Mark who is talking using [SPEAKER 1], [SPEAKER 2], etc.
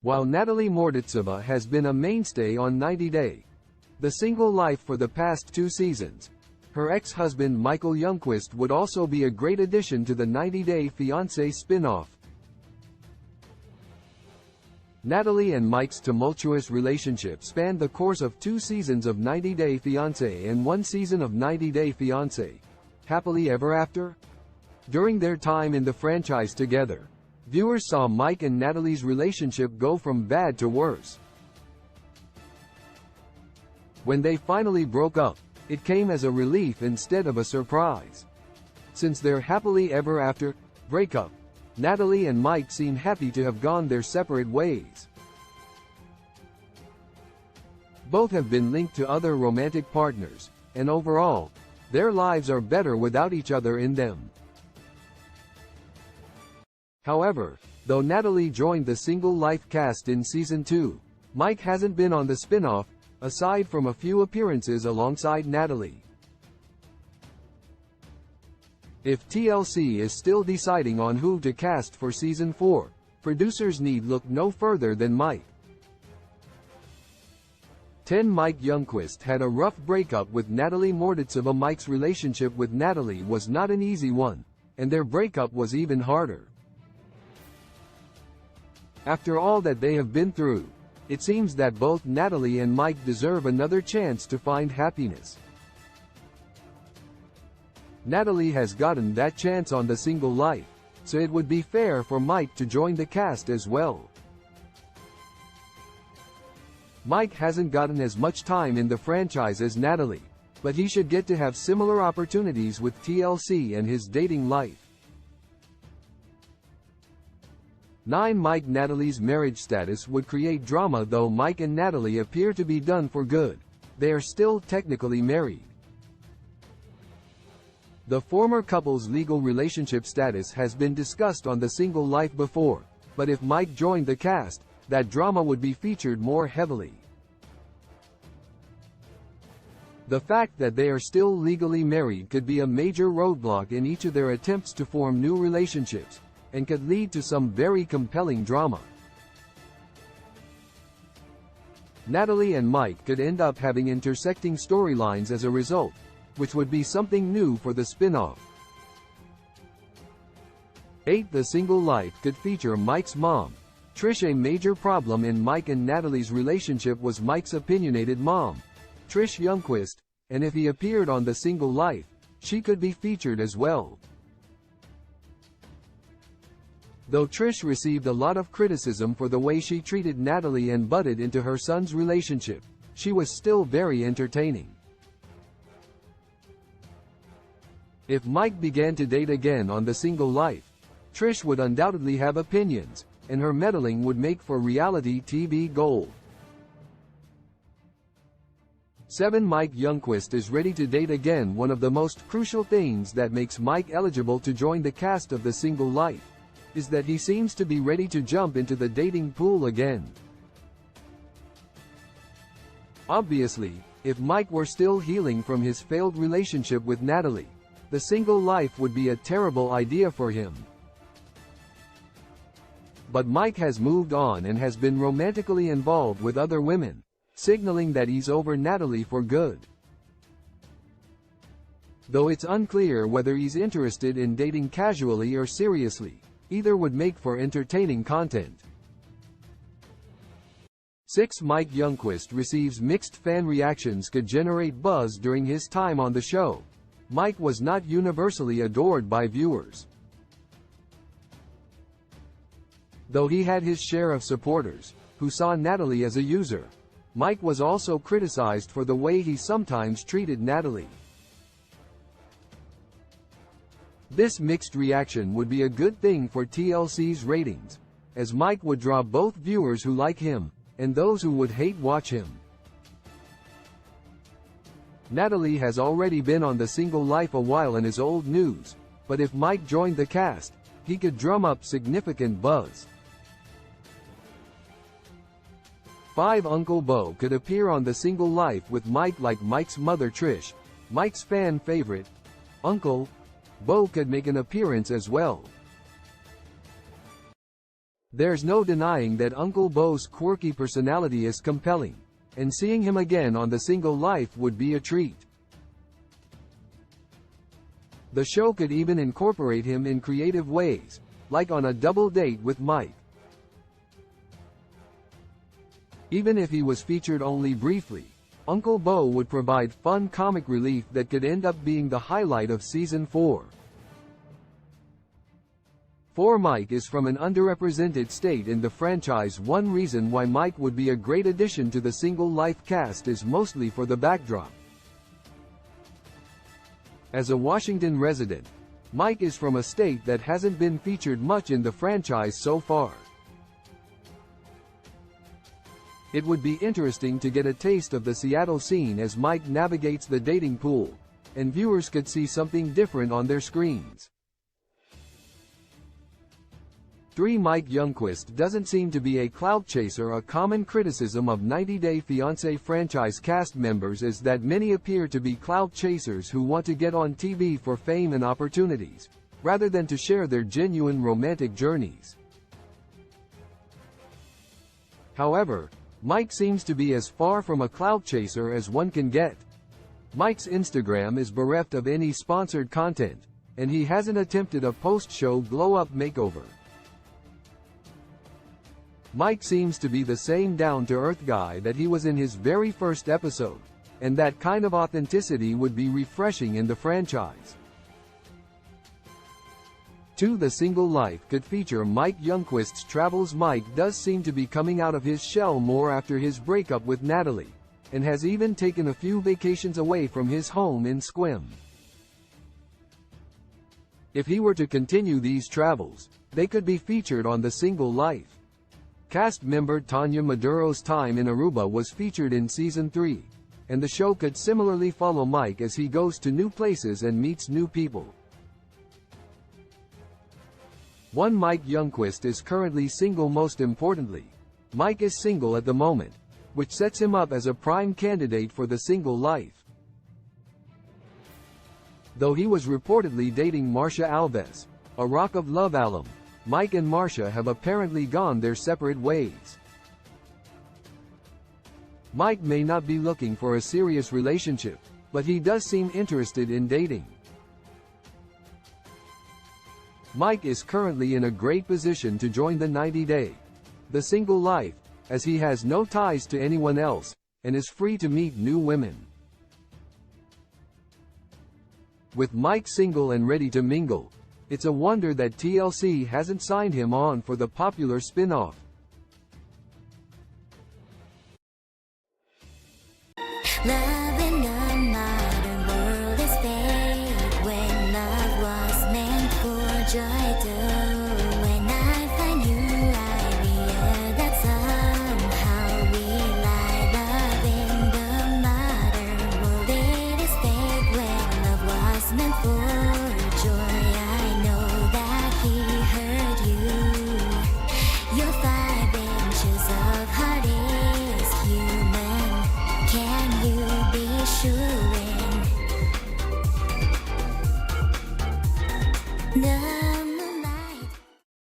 [SPEAKER 1] while Natalie Morditzeva has been a mainstay on 90 Day, The Single Life for the past 2 seasons. Her ex-husband Michael Youngquist would also be a great addition to the 90 Day Fiancé spin-off. Natalie and Mike's tumultuous relationship spanned the course of 2 seasons of 90 Day Fiancé and 1 season of 90 Day Fiancé. Happily ever after? During their time in the franchise together, viewers saw Mike and Natalie's relationship go from bad to worse. When they finally broke up, it came as a relief instead of a surprise. Since their happily ever after breakup, Natalie and Mike seem happy to have gone their separate ways. Both have been linked to other romantic partners, and overall, their lives are better without each other in them. However, though Natalie joined the Single Life cast in Season 2, Mike hasn't been on the spin-off, aside from a few appearances alongside Natalie. If TLC is still deciding on who to cast for Season 4, producers need look no further than Mike. 10 Mike Youngquist had a rough breakup with Natalie Morditzeva. Mike's relationship with Natalie was not an easy one, and their breakup was even harder. After all that they have been through, it seems that both Natalie and Mike deserve another chance to find happiness. Natalie has gotten that chance on The Single Life, so it would be fair for Mike to join the cast as well. Mike hasn't gotten as much time in the franchise as Natalie, but he should get to have similar opportunities with TLC and his dating life. 9 Mike Natalie's marriage status would create drama. Though Mike and Natalie appear to be done for good, they are still technically married. The former couple's legal relationship status has been discussed on The Single Life before, but if Mike joined the cast, that drama would be featured more heavily. The fact that they are still legally married could be a major roadblock in each of their attempts to form new relationships, and could lead to some very compelling drama. Natalie and Mike could end up having intersecting storylines as a result, which would be something new for the spin-off. 8 The Single Life could feature Mike's mom, Trish. A major problem in Mike and Natalie's relationship was Mike's opinionated mom, Trish Youngquist, and if he appeared on The Single Life, she could be featured as well. Though Trish received a lot of criticism for the way she treated Natalie and butted into her son's relationship, she was still very entertaining. If Mike began to date again on The Single Life, Trish would undoubtedly have opinions, and her meddling would make for reality TV gold. 7 Mike Youngquist is ready to date again. One of the most crucial things that makes Mike eligible to join the cast of The Single Life is that he seems to be ready to jump into the dating pool again. Obviously, if Mike were still healing from his failed relationship with Natalie, The Single Life would be a terrible idea for him. But Mike has moved on and has been romantically involved with other women, signaling that he's over Natalie for good. Though it's unclear whether he's interested in dating casually or seriously, either would make for entertaining content. 6 Mike Youngquist receives mixed fan reactions. Could generate buzz during his time on the show. Mike was not universally adored by viewers. Though he had his share of supporters, who saw Natalie as a user, Mike was also criticized for the way he sometimes treated Natalie. This mixed reaction would be a good thing for TLC's ratings, as Mike would draw both viewers who like him, and those who would hate watch him. Natalie has already been on The Single Life a while and is old news, but if Mike joined the cast, he could drum up significant buzz. 5 Uncle Bo could appear on The Single Life with Mike. Like Mike's mother Trish, Mike's fan favorite, Uncle Bo could make an appearance as well. There's no denying that Uncle Bo's quirky personality is compelling, and seeing him again on The Single Life would be a treat. The show could even incorporate him in creative ways, like on a double date with Mike. Even if he was featured only briefly, Uncle Bo would provide fun comic relief that could end up being the highlight of Season 4. 4. Mike is from an underrepresented state in the franchise. One reason why Mike would be a great addition to the Single Life cast is mostly for the backdrop. As a Washington resident, Mike is from a state that hasn't been featured much in the franchise so far. It would be interesting to get a taste of the Seattle scene as Mike navigates the dating pool, and viewers could see something different on their screens. 3. Mike Youngquist doesn't seem to be a clout chaser. A common criticism of 90 Day Fiancé franchise cast members is that many appear to be clout chasers who want to get on TV for fame and opportunities, rather than to share their genuine romantic journeys. However, Mike seems to be as far from a clout chaser as one can get. Mike's Instagram is bereft of any sponsored content, and he hasn't attempted a post-show glow-up makeover. Mike seems to be the same down-to-earth guy that he was in his very first episode, and that kind of authenticity would be refreshing in the franchise. 2. The Single Life could feature Mike Youngquist's travels. Mike does seem to be coming out of his shell more after his breakup with Natalie, and has even taken a few vacations away from his home in Sequim. If he were to continue these travels, they could be featured on The Single Life. Cast member Tanya Maduro's time in Aruba was featured in Season 3, and the show could similarly follow Mike as he goes to new places and meets new people. 1. Mike Youngquist is currently single. Most importantly, Mike is single at the moment, which sets him up as a prime candidate for The Single Life. Though he was reportedly dating Marcia Alves, a Rock of Love alum, Mike and Marcia have apparently gone their separate ways. Mike may not be looking for a serious relationship, but he does seem interested in dating. Mike is currently in a great position to join the 90 Day, The Single Life, as he has no ties to anyone else, and is free to meet new women. With Mike single and ready to mingle, it's a wonder that TLC hasn't signed him on for the popular spin-off